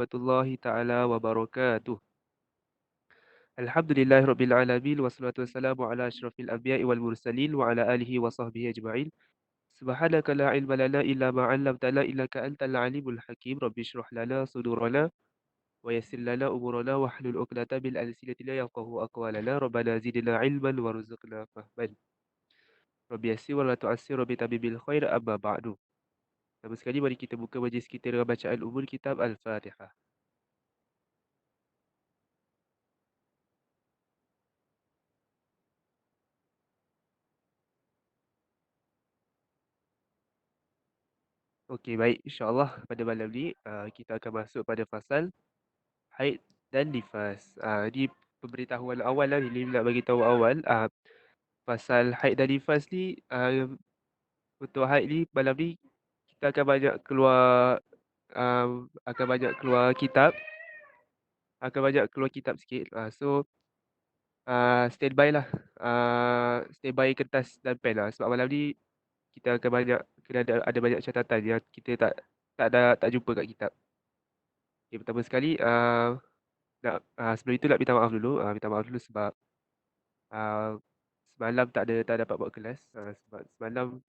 warahmatullahi taala wabarakatuh. Alhamdulillahirabbil alamin wassalatu wassalamu ala asyrafil anbiya'i wal mursalin wa ala alihi wa sahbihi ajma'in. Subhanaka la ilma lana illa ma 'allamtana innaka antal alimul hakim. Rabbi shrah lana sudurana wa yassir lana umurana wahlul 'uqdatam min alsinatina yafqahu aqwalana. Rabbana zidna 'ilman warzuqna fahman. Rabbi yassir wa la tu'assir rabbi tabibil khair amma ba'du. Pertama sekali mari kita buka majlis kita dengan bacaan umul kitab Al-Fatihah. Okey, baik. InsyaAllah pada malam ni kita akan masuk pada fasal haid dan nifas. Ni pemberitahuan awal lah. Ini nak bagi tahu awal. Pasal haid dan nifas ni, untuk haid ni malam ni kita akan banyak keluar kitab. Akan banyak keluar kitab sikit. So, standby lah. Standby kertas dan pen lah. Sebab malam ni kita akan kena ada banyak catatan yang kita tak jumpa kat kitab. Okay, pertama sekali, sebelum itu nak minta maaf dulu. Minta maaf dulu sebab semalam tak dapat buat kelas. Sebab semalam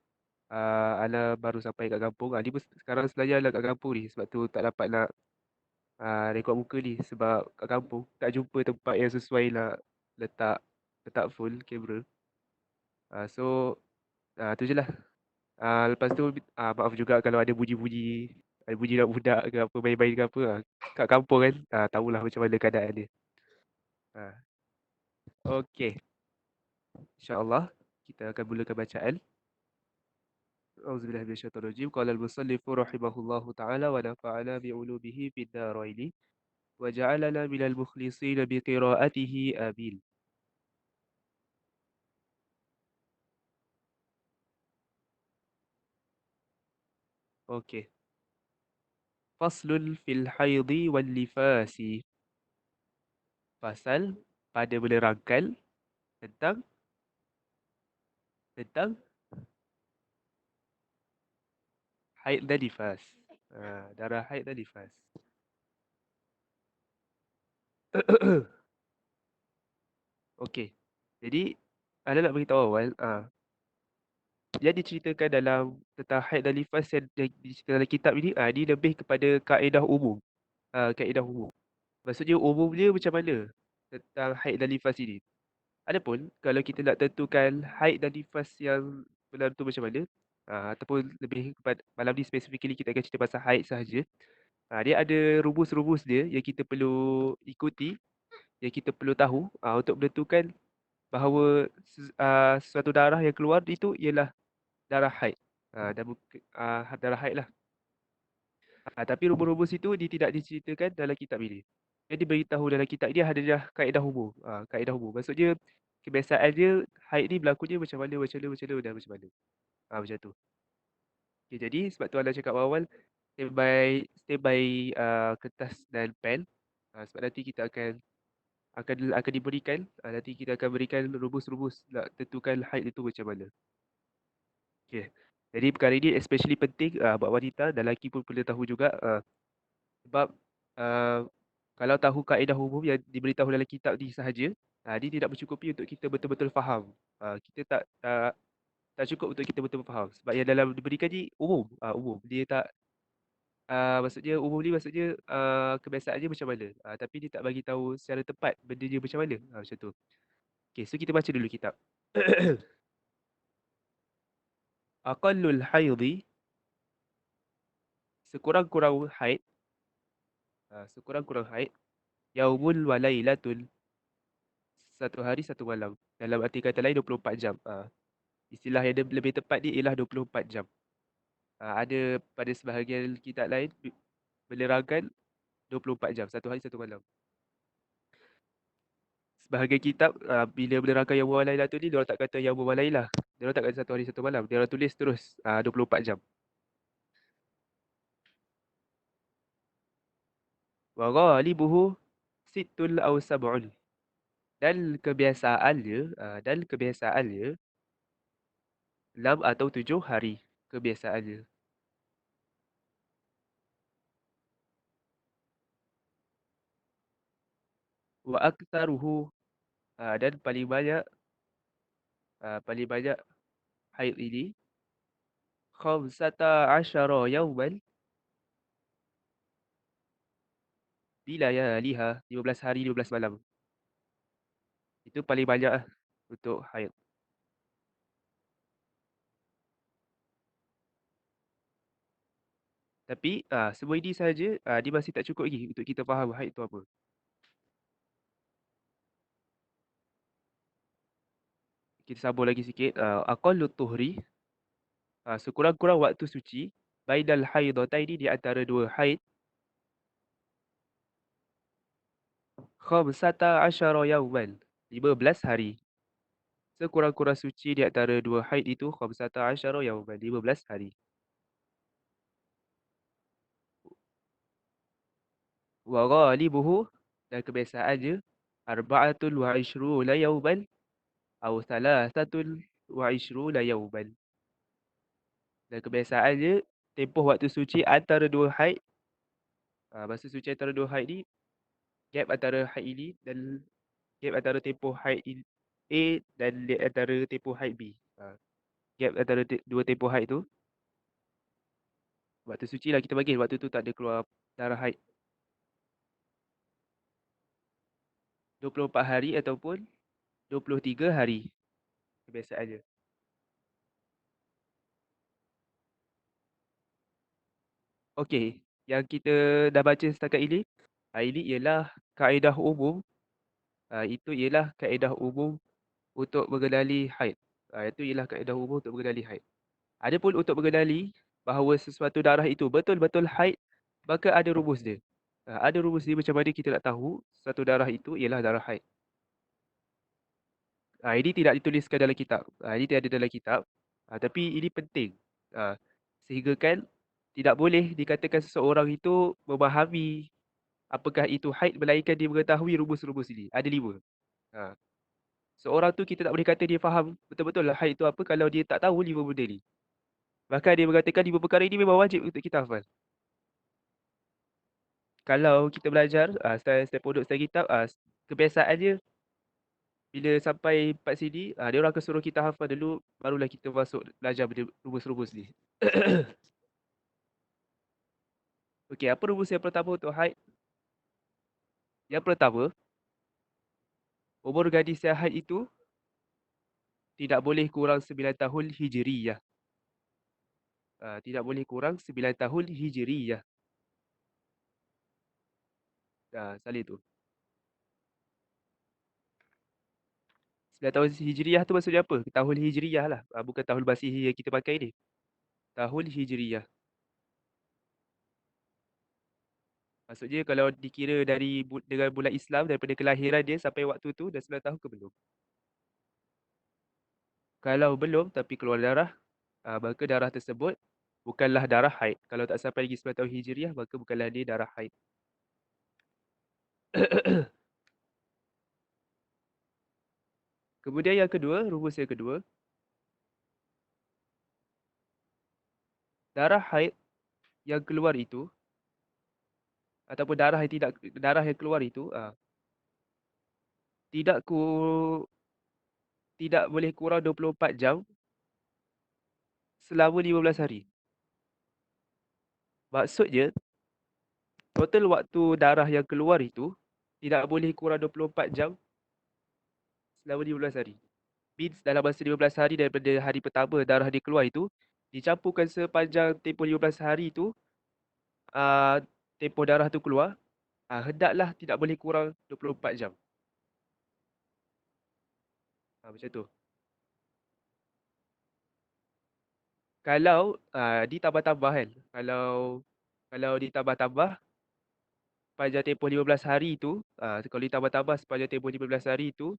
Ana baru sampai kat kampung. Ni pun sekarang sebenarnya Ana kat kampung ni. Sebab tu tak dapat nak rekod muka ni. Sebab kat kampung tak jumpa tempat yang sesuai nak letak full kamera. So, tu je lah. Lepas tu maaf juga kalau ada bunyi-bunyi, ada bunyi budak ke apa, main-main ke apa. Kat kampung kan, tahulah macam mana keadaan dia. Okey, insya-Allah kita akan mulakan bacaan. Auzubillahi minasyaitonirrajim. Qala al-musannifu rahimahullahu taala wa nafa'ana bi ulumihi fid dharain wa ja'alana minal mukhlisin bi qiraatihi amin. Okey. Faslun fil haidhi wal nifasi. Pasal pada menerangkan tentang tentang haid dan nifas. Darah haid dan nifas. Okey. Jadi Ana nak beritahu awal, yang diceritakan dalam tentang haid dan nifas yang diceritakan dalam kitab ini, ni lebih kepada kaedah umum. Kaedah umum. Maksudnya umum dia macam mana tentang haid dan nifas ini. Adapun kalau kita nak tentukan haid dan nifas yang benar tu macam mana, ataupun lebih kepada malam ni specifically kita akan cerita pasal haid sahaja. Dia ada rumus-rumus dia yang kita perlu ikuti, yang kita perlu tahu untuk menentukan bahawa suatu darah yang keluar itu ialah darah haid. Dan darah haid lah. Tapi rumus-rumus itu dia tidak diceritakan dalam kitab ini. Yang diberitahu dalam kitab ini adalah kaedah umum. Kaedah umum. Maksudnya kebiasaan dia haid ni berlakunya macam mana dan macam mana. Macam tu. Okay, jadi sebab tu Ana cakap awal, standby kertas dan pen. Sebab nanti kita akan diberikan, nanti kita akan berikan rumus-rumus nak tentukan haid itu macam mana. Okay. Jadi perkara ini especially penting buat wanita dan lelaki pun perlu tahu juga. Sebab kalau tahu kaedah umum yang diberitahu dalam kitab ni sahaja, dia tidak mencukupi untuk kita betul-betul faham. Kita tak cukup untuk kita betul-betul faham. Sebab yang dalam diberikan ni umum. Umum. Dia tak, maksudnya umum ni maksudnya kebiasaannya macam mana. Tapi dia tak bagi tahu secara tepat benda dia macam mana. Macam tu. Okay, so kita baca dulu kitab. Aqallul haidhi, sekurang-kurang haid, yaumun wa lailatul, satu hari satu malam. Dalam arti kata lain 24 jam. Istilah yang lebih tepat ni ialah 24 jam. Ada pada sebahagian kitab lain menerangkan 24 jam, satu hari satu malam. Sebahagian kitab bila menerangkan yang wa lailah tu ni, diorang tak kata yang wa lailah. Diorang tak kata satu hari satu malam. Diorang tulis terus 24 jam. Wa ghalibuhu sittul aw sab'un. Dan kebiasaannya 6 atau 7 hari kebiasaannya. Wa aktsaruhu, dan paling banyak haid ini khamsata asyara yauman bilayaliha, 15 hari 15 malam. Itu paling banyak lah untuk haid. Tapi semua ini sahaja dia masih tak cukup lagi untuk kita faham haid tu apa. Kita sambung lagi sikit. Aqallut tuhri, sekurang-kurang waktu suci bainal haidataini, di antara dua haid, khamsata asyara yauman, 15 hari. Sekurang-kurang suci di antara dua haid itu khamsata asyara yauman, 15 hari. Wa ghalibuhu, dan kebiasaannya arba'atun wa ishruna yauman atau thalathatun wa ishruna yauman. Dan kebiasaannya tempoh waktu suci antara dua haid, masa suci antara dua haid ni, gap antara haid ini dan gap antara tempoh haid A dan antara tempoh haid B. Gap antara dua tempoh haid tu, waktu suci lah kita panggil, waktu tu tak ada keluar darah haid. 24 hari ataupun 23 hari kebiasaannya. Okey, yang kita dah baca setakat ini ialah kaedah umum. Itu ialah kaedah umum untuk mengenali haid. Itu ialah kaedah umum untuk mengenali haid. Adapun untuk mengenali bahawa sesuatu darah itu betul-betul haid, maka ada rumus dia. Ada rumus dia macam mana kita nak tahu satu darah itu ialah darah haid. Ini tidak dituliskan dalam kitab. Ini tidak ada dalam kitab. Tapi ini penting. Sehingga kan tidak boleh dikatakan seseorang itu memahami apakah itu haid melainkan dia mengetahui rumus-rumus ini. Ada 5. Ha. Seorang tu kita tak boleh kata dia faham betul-betul lah haid itu apa kalau dia tak tahu 5 benda ni. Bahkan dia mengatakan 5 perkara ini memang wajib untuk kita hafal. Kalau kita belajar style pondok, style kitab, kebiasaannya bila sampai part sini, dia orang akan suruh kita hafal dulu, barulah kita masuk belajar benda rumus-rumus ni. Okey, apa rumus yang pertama untuk haid? Yang pertama, umur gadis yang haid itu tidak boleh kurang 9 tahun Hijriyah. Tidak boleh kurang 9 tahun Hijriyah. Salih tu. 9 tahun Hijriyah tu maksudnya apa? Tahun Hijriyah lah. Bukan tahun Masihi yang kita pakai ni. Tahun Hijriyah. Maksudnya kalau dikira dengan bulan Islam, daripada kelahiran dia sampai waktu tu dah 9 tahun ke belum? Kalau belum tapi keluar darah, maka darah tersebut bukanlah darah haid. Kalau tak sampai lagi 9 tahun Hijriah, maka bukanlah dia darah haid. Kemudian yang kedua, rumus yang kedua, darah haid yang keluar itu, ataupun darah yang keluar itu, tidak ku tidak boleh kurang 24 jam selama 15 hari. Maksudnya, total waktu darah yang keluar itu tidak boleh kurang 24 jam selama 15 hari. Means dalam masa 15 hari daripada hari pertama darah dia keluar itu, dicampurkan sepanjang tempoh 15 hari itu, uh, tempoh darah tu keluar, hendaklah tidak boleh kurang 24 jam. Macam tu. Kalau ditambah-tambah kan, kalau ditambah-tambah sepanjang tempoh 15 hari itu, kalau ditambah-tambah sepanjang tempoh 15 hari itu,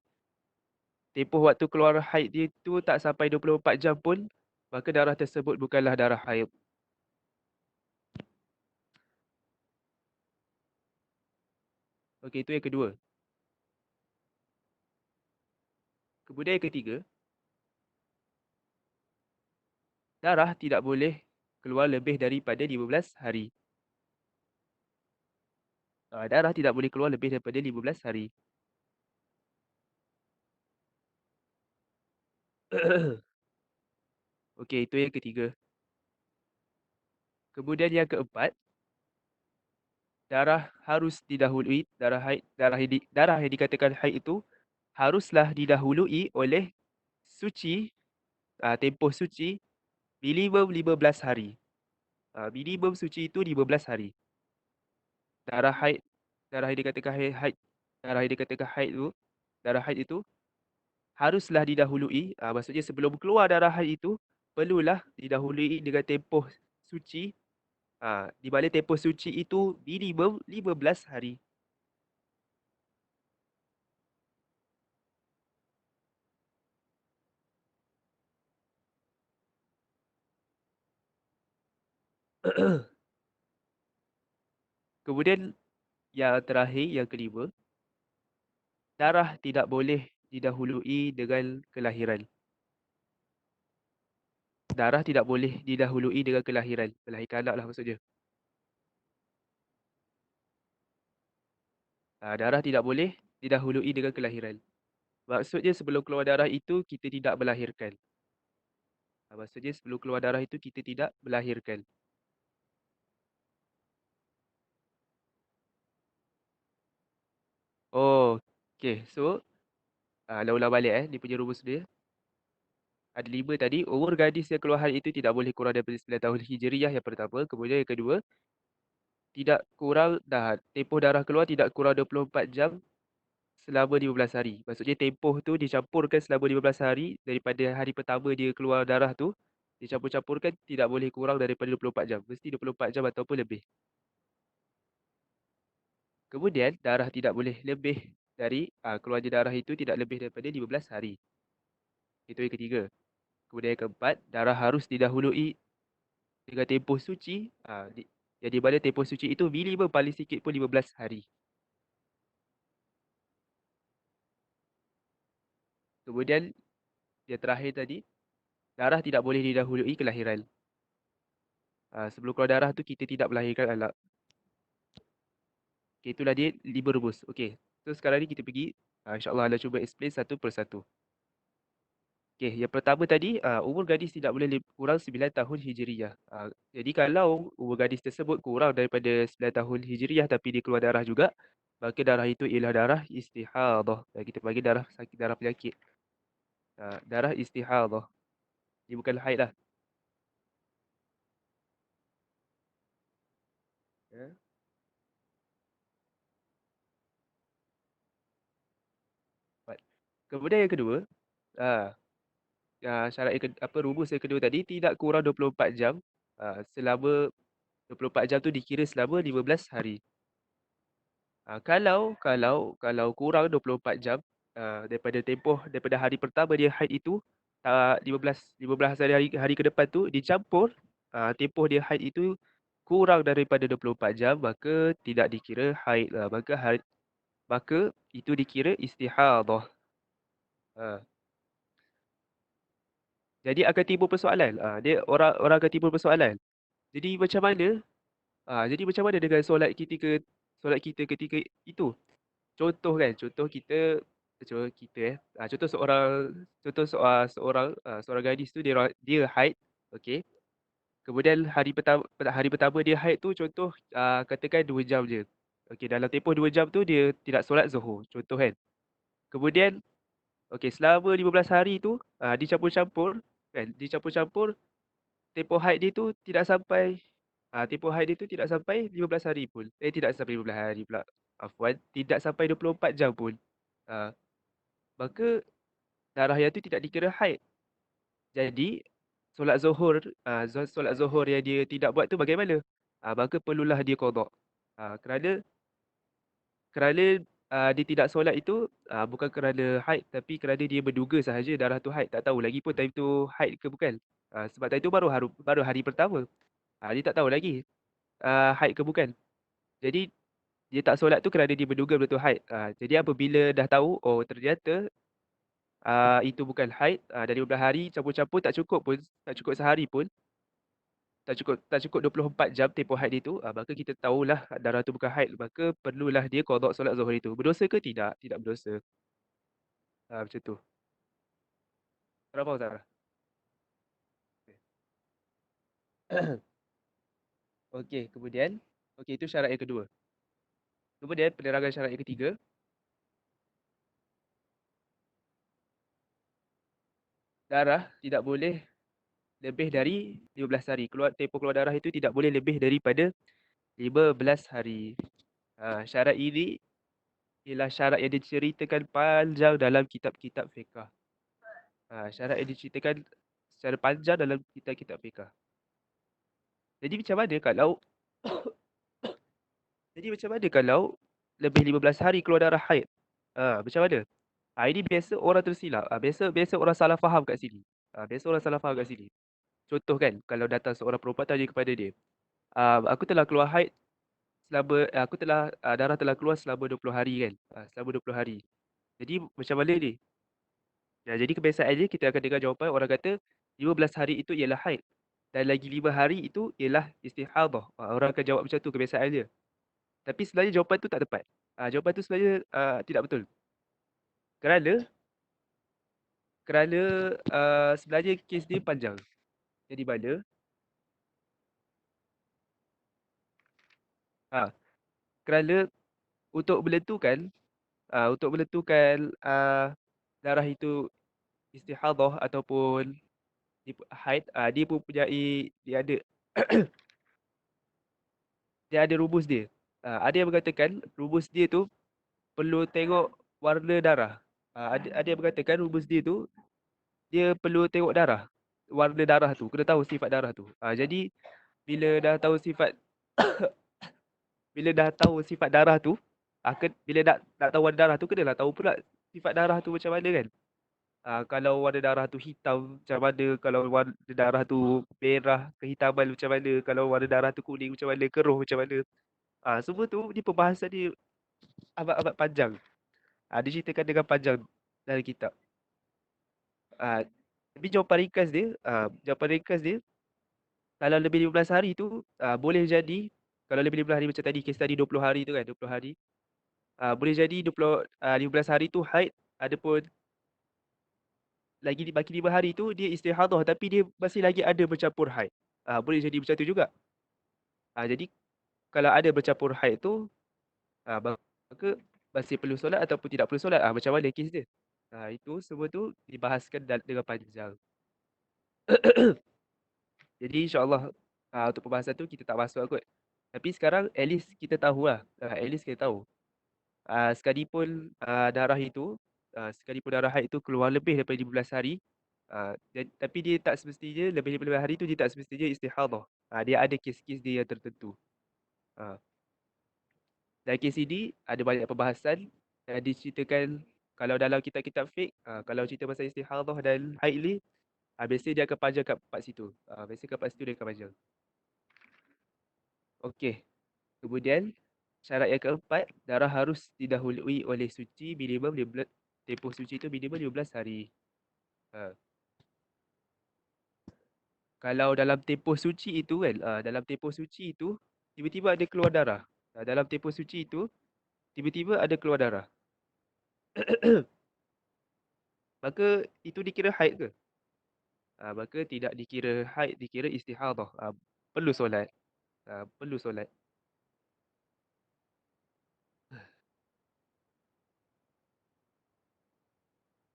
tempoh waktu keluar haid dia tu tak sampai 24 jam pun, maka darah tersebut bukanlah darah haid. Okey, itu yang kedua. Kemudian yang ketiga, darah tidak boleh keluar lebih daripada 15 hari. Darah tidak boleh keluar lebih daripada 15 hari. Okey, itu yang ketiga. Kemudian yang keempat, darah harus didahului, darah yang dikatakan haid itu haruslah didahului oleh suci, tempoh suci minimum 15 hari. Minimum suci itu 15 hari. Darah haid, darah yang dikatakan haid, darah yang dikatakan haid itu, darah haid itu haruslah didahului, maksudnya sebelum keluar darah haid itu perlulah didahului dengan tempoh suci, di mana tempoh suci itu minimum 15 hari. Kemudian yang terakhir, yang kelima, darah tidak boleh didahului dengan kelahiran. Darah tidak boleh didahului dengan kelahiran. Melahirkan anak lah maksudnya. Darah tidak boleh didahului dengan kelahiran. Maksudnya sebelum keluar darah itu kita tidak melahirkan. Maksudnya sebelum keluar darah itu kita tidak melahirkan. Oh, okay. So, dah ulang balik dia punya rumus dia. Ada 5 tadi. Umur gadis yang keluar haid itu tidak boleh kurang daripada 9 tahun Hijriyah yang pertama. Kemudian yang kedua, tidak kurang tempoh darah keluar tidak kurang 24 jam selama 15 hari. Maksudnya tempoh tu dicampurkan selama 15 hari daripada hari pertama dia keluar darah tu, dicampur-campurkan tidak boleh kurang daripada 24 jam. Mesti 24 jam ataupun lebih. Kemudian darah tidak boleh lebih dari keluarnya darah itu tidak lebih daripada 15 hari. Itu yang ketiga. Kemudian yang keempat, darah harus didahului dengan tempoh suci. Jadi mana tempoh suci itu minimum paling sikit pun 15 hari. Kemudian yang terakhir tadi, darah tidak boleh didahului kelahiran. Sebelum keluar darah tu kita tidak melahirkan anak. Okay, itulah dia 5 rumus. Okay. So sekarang ni kita pergi. InsyaAllah Allah cuba explain satu persatu. Okay, yang pertama tadi, umur gadis tidak boleh kurang 9 tahun Hijriyah. Jadi kalau umur gadis tersebut kurang daripada 9 tahun Hijriyah tapi dia keluar darah juga, maka darah itu ialah darah istihadah. Kita panggil darah sakit, darah penyakit. Darah istihadah. Dia bukan haid lah. Ya. Baik. Kemudian yang kedua, ah, syarat rumus yang kedua tadi tidak kurang 24 jam, selama 24 jam tu dikira selama 15 hari. Kalau kurang 24 jam daripada tempoh daripada hari pertama dia haid itu, 15 hari ke depan tu dicampur, tempoh dia haid itu kurang daripada 24 jam, maka tidak dikira haid lah. Maka itu dikira istihadah. Ah, jadi akan timbul persoalan. Orang akan timbul persoalan. Jadi macam mana? Jadi macam mana dengan solat kita ketika itu? Contoh kan, contoh seorang gadis tu dia haid, okey. Kemudian hari pertama dia haid tu contoh, katakan 2 jam je. Okey, dalam tempoh 2 jam tu dia tidak solat Zuhur, contoh kan. Kemudian okey, selama 15 hari tu, dicampur-campur kan, dicampur-campur, tempoh haid dia tu tidak sampai, tempoh haid dia tu tidak sampai 15 hari pun. Tidak sampai 15 hari pula. Afwan, tidak sampai 24 jam pun. Ah, Maka darah yang tu tidak dikira haid. Jadi solat Zuhur yang dia tidak buat tu bagaimana? Maka perlulah dia qada. Kerana dia tidak solat itu, bukan kerana haid tapi kerana dia menduga sahaja darah tu haid. Tak tahu lagi pun time tu haid ke bukan. Sebab time tu baru hari pertama. Dia tak tahu lagi haid ke bukan. Jadi dia tak solat tu kerana dia menduga betul haid. Jadi apabila dah tahu, oh ternyata itu bukan haid, dari 12 hari campur-campur tak cukup pun, tak cukup sehari pun, tak cukup 24 jam tempoh haid itu, maka kita tahulah darah tu bukan haid, maka perlulah dia qada solat Zuhur itu. Berdosa ke tidak? Tidak berdosa. Macam tu. Tak faham Sarah? Okey, kemudian, okey itu syarat yang kedua. Kemudian penerangan syarat yang ketiga, darah tidak boleh lebih dari 15 hari. Tempoh keluar darah itu tidak boleh lebih daripada 15 hari. Syarat ini ialah syarat yang diceritakan panjang dalam kitab-kitab fiqh. Syarat yang diceritakan secara panjang dalam kitab-kitab fiqh. Jadi macam mana kalau jadi macam mana kalau lebih 15 hari keluar darah haid? Macam mana? Ini biasa orang tersilap. Biasa biasa orang salah faham kat sini. Biasa orang salah faham kat sini. Contoh kan, kalau datang seorang perempuan tanya kepada dia, aku telah keluar haid selama darah telah keluar selama 20 hari kan. Selama 20 hari. Jadi macam mana ni? Jadi kebiasaannya kita akan dengar jawapan orang kata 15 hari itu ialah haid dan lagi 5 hari itu ialah istihadah. Orang akan jawab macam tu kebiasaannya. Tapi sebenarnya jawapan tu tak tepat. Jawapan tu sebenarnya tidak betul. Kerana kerana sebenarnya kes dia panjang. Jadi mana ha, kerana untuk menentukan darah itu istihadah ataupun haid, dia mempunyai dia ada dia ada rumus dia. Ada yang mengatakan rumus dia tu perlu tengok warna darah. Ada yang mengatakan rumus dia tu dia perlu tengok darah. Warna darah tu, kena tahu sifat darah tu. Jadi bila dah tahu sifat bila dah tahu sifat darah tu, bila nak tahu warna darah tu kenalah tahu pula sifat darah tu macam mana kan. Kalau warna darah tu hitam macam mana, kalau warna darah tu merah kehitaman macam mana, kalau warna darah tu kuning macam mana, keruh macam mana. Semua tu ni perbahasan dia amat-amat panjang. Diceritakan dengan panjang dalam kitab. Ah, tapi jawapan ringkas dia kalau lebih 15 hari tu boleh jadi, kalau lebih 15 hari macam tadi kes tadi 20 hari tu kan, 20 hari. Boleh jadi 15 hari tu haid, adapun baki 5 hari tu dia istihadah tapi dia masih lagi ada bercampur haid. Boleh jadi macam tu juga. Jadi kalau ada bercampur haid tu maka masih perlu solat ataupun tidak perlu solat. Macam mana kes dia? Itu semua tu dibahaskan dengan panjang. Jadi insyaAllah untuk pembahasan tu kita tak masuk kot. Tapi sekarang at least kita tahu lah. At least kita tahu. Sekalipun sekalipun darah haid itu keluar lebih daripada 15 hari, tapi dia tak semestinya lebih daripada 15 hari tu dia tak semestinya istihadah. Dia ada kes-kes dia yang tertentu. Ah, Dan kes ini ada banyak perbahasan yang diceritakan kalau dalam kitab-kitab fiqh, kalau cerita pasal istihadah dan haid ni, biasanya dia akan panjang kat part situ. Biasanya kat part situ dia akan panjang. Okey. Kemudian syarat yang keempat, darah harus didahului oleh suci minimum 15, tempoh suci itu minimum 15 hari. Ha. Kalau dalam tempoh suci itu kan, dalam tempoh suci itu tiba-tiba ada keluar darah. Dalam tempoh suci itu tiba-tiba ada keluar darah. Maka itu dikira haid ke? Maka tidak dikira haid, dikira istihadah. Perlu solat. Perlu solat.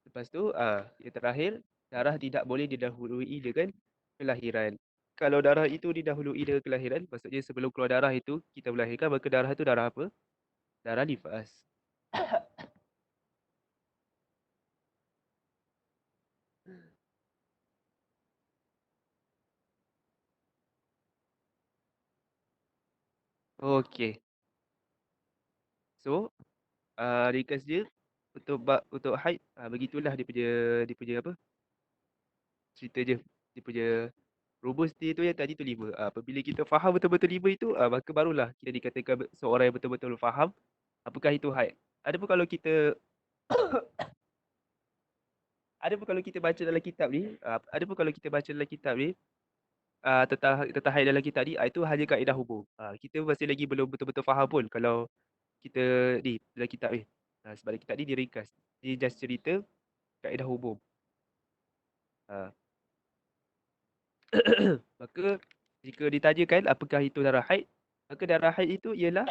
Lepas tu, yang terakhir, darah tidak boleh didahului dengan kelahiran. Kalau darah itu didahului dengan kelahiran, maksudnya sebelum keluar darah itu kita melahirkan, maka darah itu darah apa? Darah nifas. Okey. So, ringkas dia untuk haid, begitulah dia punya apa? Cerita dia. Dia punya rumus dia tu yang tadi tu 5. Apabila kita faham betul-betul 5 itu, maka barulah kita dikatakan seorang yang betul-betul faham apakah itu haid. Adapun kalau kita adapun kalau kita baca dalam kitab ni, adapun kalau kita baca dalam kitab ni, tentang haid dalam kitab ni, itu hanya kaedah umum. Kita masih lagi belum betul-betul faham pun kalau kita ni dalam kitab ni. Sebab dalam kitab ni dia ringkas. Dia just cerita kaedah umum. Ha. Maka jika ditanyakan apakah itu darah haid, maka darah haid itu ialah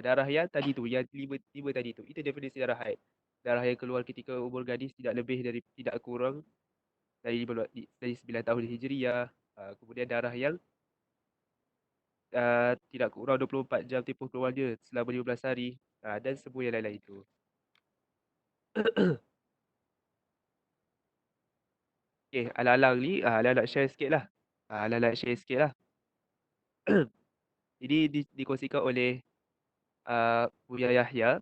darah yang tadi tu, yang lima tadi tu. Itu definisi darah haid. Darah yang keluar ketika umur gadis tidak kurang dari 9 tahun Hijriah. Kemudian darah yang tidak kurang 24 jam tempoh keluarnya selama 15 hari, dan semua yang lain-lain itu. Okey, alang-alang ni, alang-alang share sikit lah. Alang-alang share sikit lah. Jadi dikongsikan oleh Buya Yahya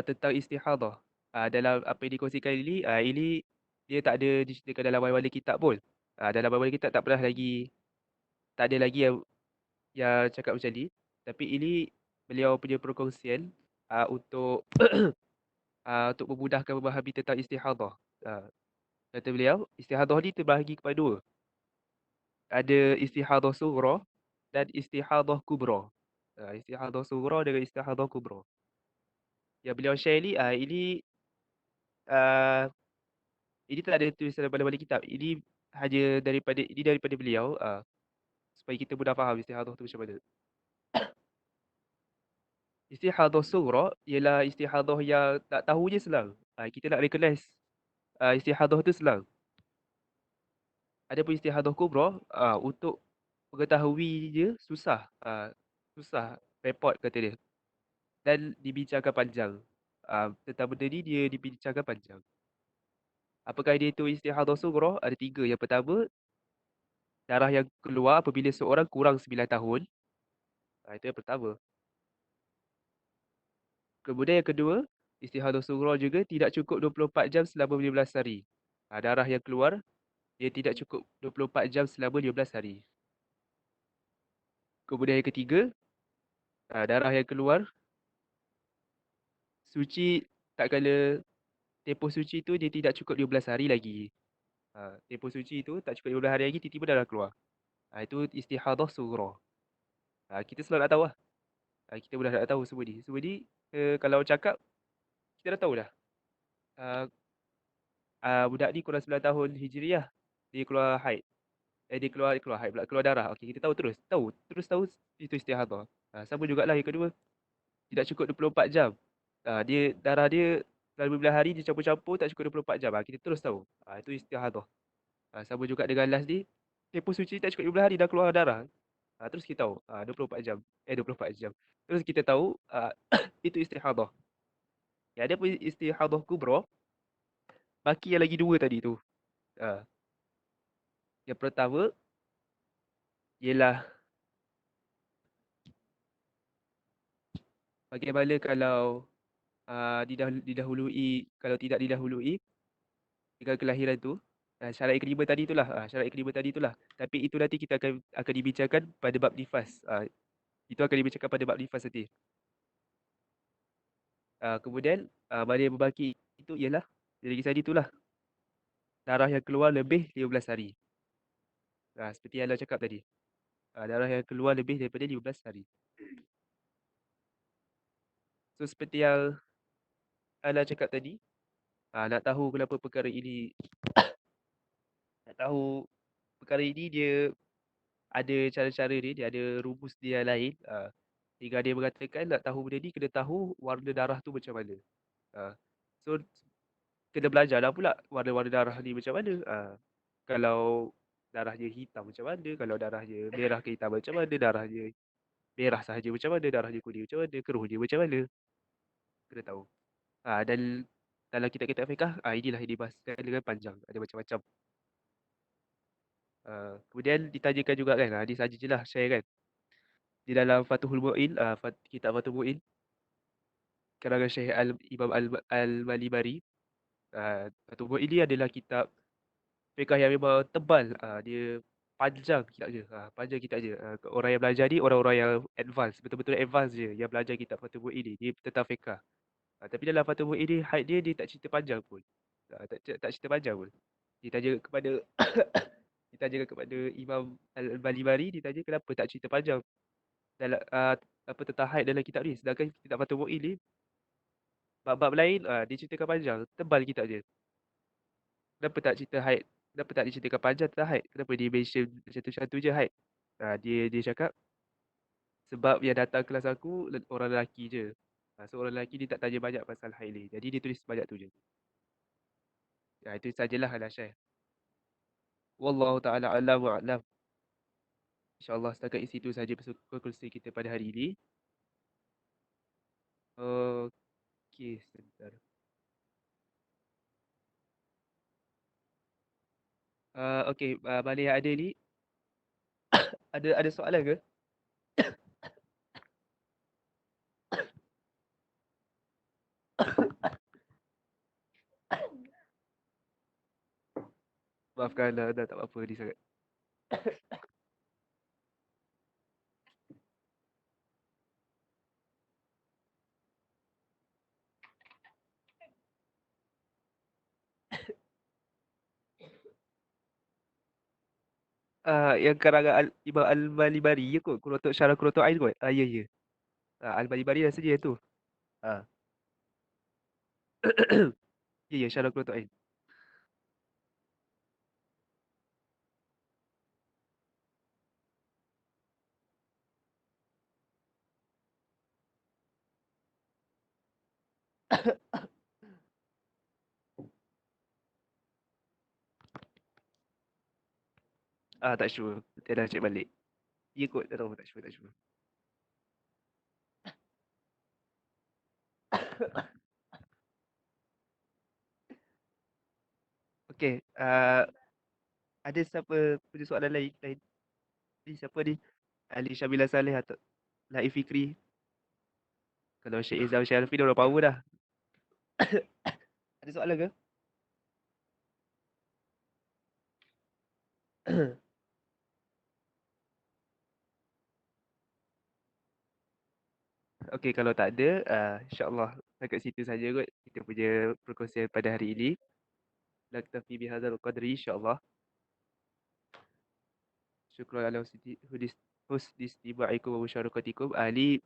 tentang istihadah. Dalam apa yang dikongsikan ini dia tak ada diceritakan dalam wali-wali kitab pun. Dalam wali-wali kitab tak ada lagi yang cakap macam ni. Tapi ini beliau punya perkongsian untuk untuk memudahkan memahami tentang istihadah. Ah, Kata beliau, istihadah ni terbahagi kepada dua. Ada istihadah sughra dan istihadah kubra. Istihadah sughra dengan istihadah kubra. Yang beliau share ni, ah, ini tak ada tulisan dalam mana-mana kitab. Ini daripada beliau, supaya kita mudah faham istihadah tu macam mana. Istihadah sughra ialah istihadah yang tak tahu je senang. Kita nak recognize istihadah tu senang. Adapun istihadah kubra, untuk mengetahui dia susah. Susah, repot kata dia. Dan dibincangkan panjang. Tentang benda ni dia dibincangkan panjang. Apakah dia itu istihadah sughra? Ada tiga. Yang pertama, darah yang keluar apabila seorang kurang 9 tahun. Itu yang pertama. Kemudian yang kedua, istihadah sughra juga tidak cukup 24 jam selama 15 hari. Darah yang keluar, dia tidak cukup 24 jam selama 15 hari. Kemudian yang ketiga, darah yang keluar, suci tak kala tempoh suci tu dia tidak cukup 15 hari lagi. Tempoh suci tu tak cukup 15 hari lagi, tiba-tiba darah keluar. Itu istihadah sughra. Kita selalu nak tahu lah. Kita mudah nak tahu semua ni. Semua ni, kalau cakap, kita dah tahu dah. Ah, Budak ni kurang 9 tahun Hijriah. Dia keluar haid. Dia keluar haid pula. Keluar darah. Okey, kita tahu terus. Terus tahu itu istihadah. Sama jugalah yang kedua. Tidak cukup 24 jam. Darah dia dalam 15 hari dia campur-campur tak cukup 24 jam. Kita terus tahu. Itu istihadah. Sama juga dengan last ni. Tempoh suci tak cukup 15 hari dah keluar darah. Terus kita tahu. 24 jam. 24 jam. Terus kita tahu itu istihadah. Ada pun istihadah kubra. Baki yang lagi dua tadi tu. Ah, yang pertama ialah bagaimana kalau kalau tidak didahului dengan kelahiran tu. Syarat yang kelima tadi itulah. Syarat yang kelima tadi itulah. Tapi itu nanti kita akan dibincangkan pada bab nifas. Itu akan dibincangkan pada bab nifas nanti. Kemudian mana yang berbaki itu ialah dia lagi tadi itulah. Darah yang keluar lebih 15 hari. Seperti yang Allah cakap tadi. Darah yang keluar lebih daripada 15 hari. So seperti yang Allah cakap tadi, nak tahu kenapa perkara ini, nak tahu perkara ini dia ada cara-cara dia, dia ada rumus dia yang lain. Hingga dia mengatakan nak tahu benda ni kena tahu warna darah tu macam mana. Ah, So kena belajar lah pula warna-warna darah ni macam mana. Kalau darahnya hitam macam mana, kalau darahnya merah ke hitam macam mana, darahnya merah sahaja macam mana, darahnya kuning macam mana, keruh dia macam mana. Kena tahu. Dan dalam kitab-kitab fiqah, inilah yang dibahaskan dengan panjang. Ada macam-macam. Kemudian ditanyakan juga kan, ni saja je lah share kan. Di dalam Fathul Mu'in, kitab Fathul Mu'in, karangan Syekh Imam Al-Malibari. Fathul Mu'in ni adalah kitab fiqah yang memang tebal. Dia panjang kitabnya. Panjang kitabnya. Orang yang belajar ni, orang-orang yang advance. Betul-betul advance je yang belajar kitab Fathul Mu'in ni. Dia tentang fiqah. Tapi dalam Fathul Mu'in ni, haid dia tak cerita panjang pun. Tak cerita panjang pun. Ditanya kepada Ditanyakan kepada Imam Al-Balibari, ditanya kenapa tak cerita panjang dalam apa tentang haid dalam kitab ni, sedangkan kitab Fathul Mu'in ni Bab-bab lain, dia ceritakan panjang, tebal kitab dia. Kenapa tak cerita haid? Kenapa tak diceritakan panjang tentang haid? Kenapa dia mention satu-satu je haid? Dia cakap, sebab yang datang kelas aku orang lelaki je. So orang lelaki dia tak tanya banyak pasal haid ni. Jadi dia tulis banyak tu je. Itu sajalah Alah share. Wallahu ta'ala a'lam wa a'lam. InsyaAllah setakat isi itu saja perkongsian kita pada hari ini. Okey, sebentar. Okey, mana yang ada ni, ada soalan ke? Maafkan, dah tak apa-apa ni sangat. Yang karangan Imam Al-Malibari je kot. Kurotok Syarah Kurotok Ain kot. Ya, ya. Al-Malibari rasanya yang tu. Ah. Ya, ya, Syarah Kurotok Ain. Tak sure. Nanti dah check balik. Ya kot, tak tahu. Tak sure, tak sure. Okey. Ada siapa punya soalan lain? Ni siapa ni? Ali Syamila Saleh atau Laif Fikri? Kalau Syed Izzam Syarfi dah orang power dah. Ada soalan ke? Okey, kalau tak ada, insyaAllah dekat situ saja kot kita punya perkongsian pada hari ini. Naktafi bihadzal qadri insyaAllah. Syukran ala husni istima'ikum wa musyarakatikum. Ali